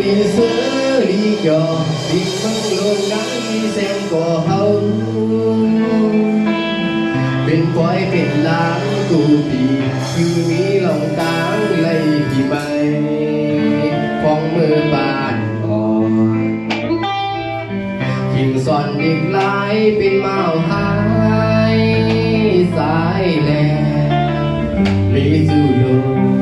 lý sớ lý cho việc phân luôn gắn đi xem của hông bên quái bên lãng cụ bị như mỹ lòng táng lây thì bay phong mưa bàn cònหินซ่อนอีกหลายเป็นเมาหายสายแลมีสู่โลก